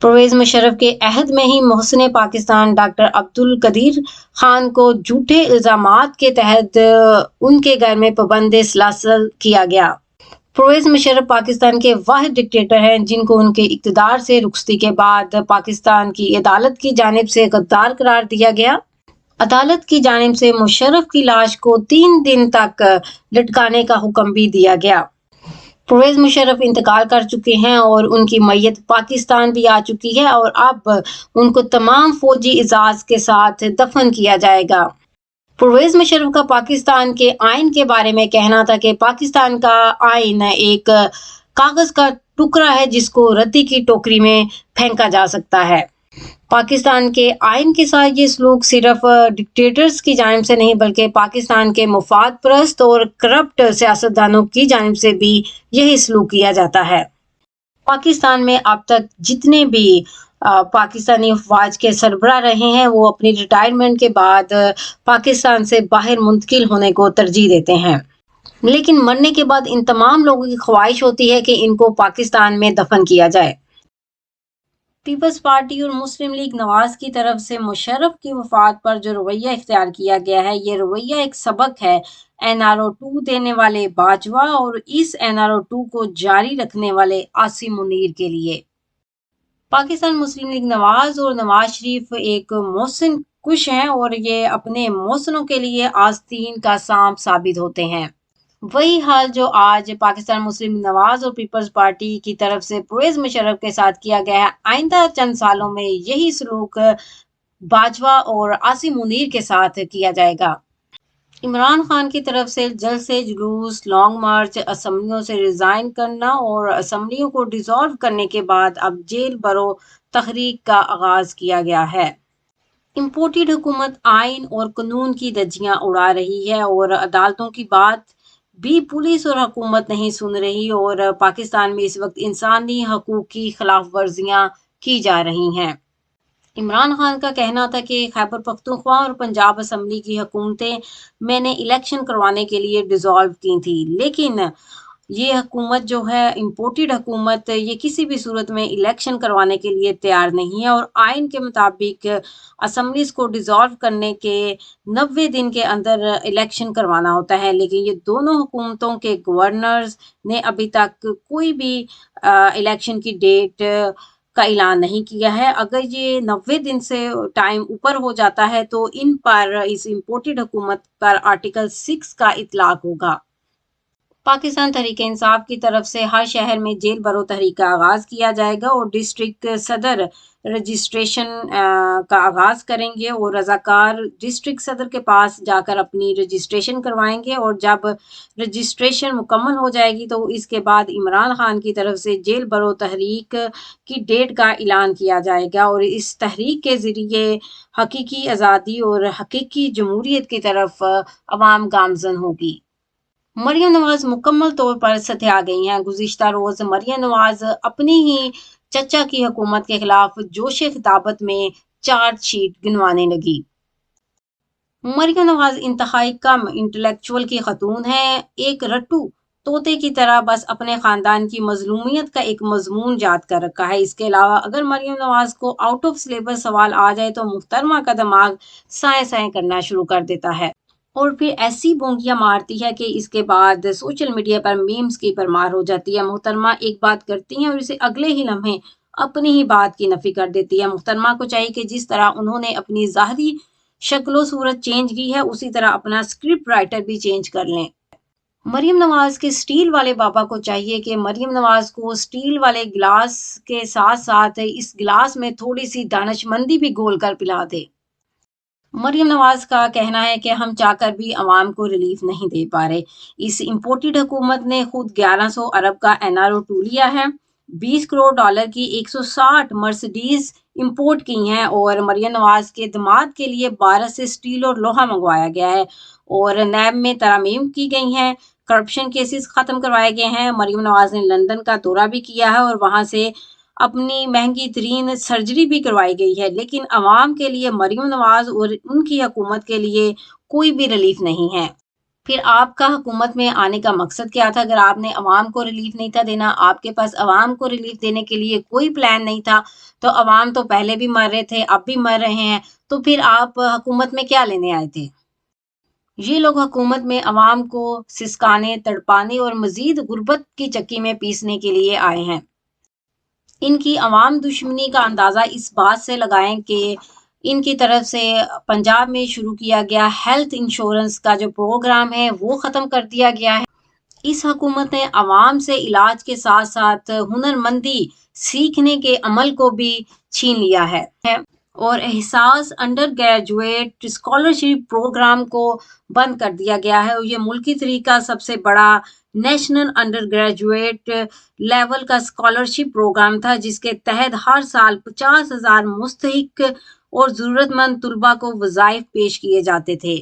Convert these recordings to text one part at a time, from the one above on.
پرویز مشرف کے عہد میں ہی محسن پاکستان ڈاکٹر عبدالقدیر خان کو جھوٹے الزامات کے تحت ان کے گھر میں پابند سلاسل کیا گیا۔ پرویز مشرف پاکستان کے واحد ڈکٹیٹر ہیں جن کو ان کے اقتدار سے رخصتی کے بعد پاکستان کی عدالت کی جانب سے غدار قرار دیا گیا۔ عدالت کی جانب سے مشرف کی لاش کو 3 دن تک لٹکانے کا حکم بھی دیا گیا۔ پرویز مشرف انتقال کر چکے ہیں اور ان کی میت پاکستان بھی آ چکی ہے اور اب ان کو تمام فوجی اعزاز کے ساتھ دفن کیا جائے گا۔ پرویز مشرف کا پاکستان کے آئین کے بارے میں کہنا تھا کہ پاکستان کا آئین ایک کاغذ کا ٹکڑا ہے جس کو رتی کی ٹوکری میں پھینکا جا سکتا ہے۔ پاکستان کے آئین کے ساتھ یہ سلوک صرف ڈکٹیٹرز کی جانب سے نہیں بلکہ پاکستان کے مفاد پرست اور کرپٹ سیاستدانوں کی جانب سے بھی یہی سلوک کیا جاتا ہے۔ پاکستان میں اب تک جتنے بھی پاکستانی افواج کے سربراہ رہے ہیں وہ اپنی ریٹائرمنٹ کے بعد پاکستان سے باہر منتقل ہونے کو ترجیح دیتے ہیں، لیکن مرنے کے بعد ان تمام لوگوں کی خواہش ہوتی ہے کہ ان کو پاکستان میں دفن کیا جائے۔ پیپلز پارٹی اور مسلم لیگ نواز کی طرف سے مشرف کی وفات پر جو رویہ اختیار کیا گیا ہے یہ رویہ ایک سبق ہے NRO2 دینے والے باجوہ اور اس NRO2 کو جاری رکھنے والے عاصم منیر کے لیے۔ پاکستان مسلم لیگ نواز اور نواز شریف ایک محسن کش ہیں اور یہ اپنے محسنوں کے لیے آستین کا سانپ ثابت ہوتے ہیں۔ وہی حال جو آج پاکستان مسلم لیگ نواز اور پیپلز پارٹی کی طرف سے پرویز مشرف کے ساتھ کیا گیا ہے، آئندہ چند سالوں میں یہی سلوک باجوہ اور عاصم منیر کے ساتھ کیا جائے گا۔ عمران خان کی طرف سے جلسے جلوس، لانگ مارچ، اسمبلیوں سے ریزائن کرنا اور اسمبلیوں کو ڈیزالو کرنے کے بعد اب جیل برو تحریک کا آغاز کیا گیا ہے۔ امپورٹڈ حکومت آئین اور قانون کی دھجیاں اڑا رہی ہے اور عدالتوں کی بات بھی پولیس اور حکومت نہیں سن رہی اور پاکستان میں اس وقت انسانی حقوق کی خلاف ورزیاں کی جا رہی ہیں۔ عمران خان کا کہنا تھا کہ خیبر پختونخوا اور پنجاب اسمبلی کی حکومتیں میں نے الیکشن کروانے کے لیے ڈیزالو کی تھی، لیکن یہ حکومت جو ہے امپورٹڈ حکومت یہ کسی بھی صورت میں الیکشن کروانے کے لیے تیار نہیں ہے اور آئین کے مطابق اسمبلیز کو ڈیزالو کرنے کے 90 دن کے اندر الیکشن کروانا ہوتا ہے، لیکن یہ دونوں حکومتوں کے گورنرز نے ابھی تک کوئی بھی الیکشن کی ڈیٹ کا اعلان نہیں کیا ہے۔ اگر یہ 90 دن سے ٹائم اوپر ہو جاتا ہے تو ان پر اس امپورٹڈ حکومت پر آرٹیکل 6 کا اطلاق ہوگا۔ پاکستان تحریک انصاف کی طرف سے ہر شہر میں جیل برو تحریک کا آغاز کیا جائے گا اور ڈسٹرکٹ صدر رجسٹریشن کا آغاز کریں گے اور رضاکار ڈسٹرکٹ صدر کے پاس جا کر اپنی رجسٹریشن کروائیں گے اور جب رجسٹریشن مکمل ہو جائے گی تو اس کے بعد عمران خان کی طرف سے جیل برو تحریک کی ڈیٹ کا اعلان کیا جائے گا اور اس تحریک کے ذریعے حقیقی آزادی اور حقیقی جمہوریت کی طرف عوام گامزن ہوگی۔ مریم نواز مکمل طور پر سطح آ گئی ہیں۔ گزشتہ روز مریم نواز اپنی ہی چچا کی حکومت کے خلاف جوش خطابت میں چارج شیٹ گنوانے لگی۔ مریم نواز انتہائی کم انٹلیکچوئل کی خاتون ہیں، ایک رٹو طوطے کی طرح بس اپنے خاندان کی مظلومیت کا ایک مضمون یاد کر رکھا ہے۔ اس کے علاوہ اگر مریم نواز کو آؤٹ آف سلیبس سوال آ جائے تو محترمہ کا دماغ سائیں سائیں کرنا شروع کر دیتا ہے اور پھر ایسی بونگیاں مارتی ہے کہ اس کے بعد سوشل میڈیا پر میمز کی پرمار ہو جاتی ہے۔ محترمہ ایک بات کرتی ہیں اور اسے اگلے ہی لمحے اپنی ہی بات کی نفی کر دیتی ہے۔ محترمہ کو چاہیے کہ جس طرح انہوں نے اپنی ظاہری شکل و صورت چینج کی ہے اسی طرح اپنا اسکرپٹ رائٹر بھی چینج کر لیں۔ مریم نواز کے سٹیل والے بابا کو چاہیے کہ مریم نواز کو سٹیل والے گلاس کے ساتھ ساتھ اس گلاس میں تھوڑی سی دانش مندی بھی گھول کر پلا دے۔ مریم نواز کا کہنا ہے کہ ہم چاہ کر بھی عوام کو ریلیف نہیں دے پا رہے۔ اس امپورٹڈ حکومت نے خود 1100 ارب کا NRO2 لیا ہے، 20 کروڑ ڈالر کی 160 مرسڈیز امپورٹ کی ہیں اور مریم نواز کے داماد کے لیے بھارت سے سٹیل اور لوہا منگوایا گیا ہے اور نیب میں ترامیم کی گئی ہیں، کرپشن کیسز ختم کروائے گئے ہیں۔ مریم نواز نے لندن کا دورہ بھی کیا ہے اور وہاں سے اپنی مہنگی ترین سرجری بھی کروائی گئی ہے، لیکن عوام کے لیے مریم نواز اور ان کی حکومت کے لیے کوئی بھی ریلیف نہیں ہے۔ پھر آپ کا حکومت میں آنے کا مقصد کیا تھا؟ اگر آپ نے عوام کو ریلیف نہیں تھا دینا، آپ کے پاس عوام کو ریلیف دینے کے لیے کوئی پلان نہیں تھا، تو عوام تو پہلے بھی مر رہے تھے، اب بھی مر رہے ہیں، تو پھر آپ حکومت میں کیا لینے آئے تھے؟ یہ لوگ حکومت میں عوام کو سسکانے، تڑپانے اور مزید غربت کی چکی میں پیسنے کے لیے آئے ہیں۔ ان کی عوام دشمنی کا اندازہ اس بات سے لگائیں کہ ان کی طرف سے پنجاب میں شروع کیا گیا ہیلتھ انشورنس کا جو پروگرام ہے وہ ختم کر دیا گیا ہے۔ اس حکومت نے عوام سے علاج کے ساتھ ساتھ ہنرمندی سیکھنے کے عمل کو بھی چھین لیا ہے اور احساس انڈر گریجویٹ اسکالرشپ پروگرام کو بند کر دیا گیا ہے، اور یہ ملکی طریقہ سب سے بڑا نیشنل انڈر گریجویٹ لیول کا اسکالرشپ پروگرام تھا، جس کے تحت ہر سال 50,000 مستحق اور ضرورت مند طلباء کو وظائف پیش کیے جاتے تھے۔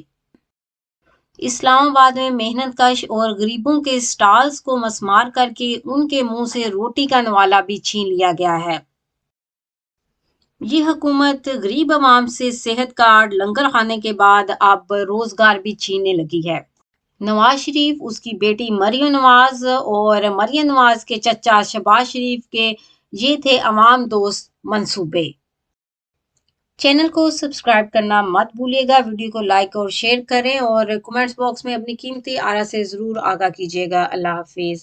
اسلام آباد میں محنت کش اور غریبوں کے سٹالز کو مسمار کر کے ان کے منہ سے روٹی کا نوالہ بھی چھین لیا گیا ہے۔ یہ حکومت غریب عوام سے صحت کارڈ، لنگر کھانے کے بعد اب روزگار بھی چھیننے لگی ہے۔ نواز شریف، اس کی بیٹی مریم نواز اور مریم نواز کے چچا شہباز شریف کے یہ تھے عوام دوست منصوبے۔ چینل کو سبسکرائب کرنا مت بھولیے گا، ویڈیو کو لائک اور شیئر کریں اور کمنٹس باکس میں اپنی قیمتی آرا سے ضرور آگاہ کیجیے گا۔ اللہ حافظ۔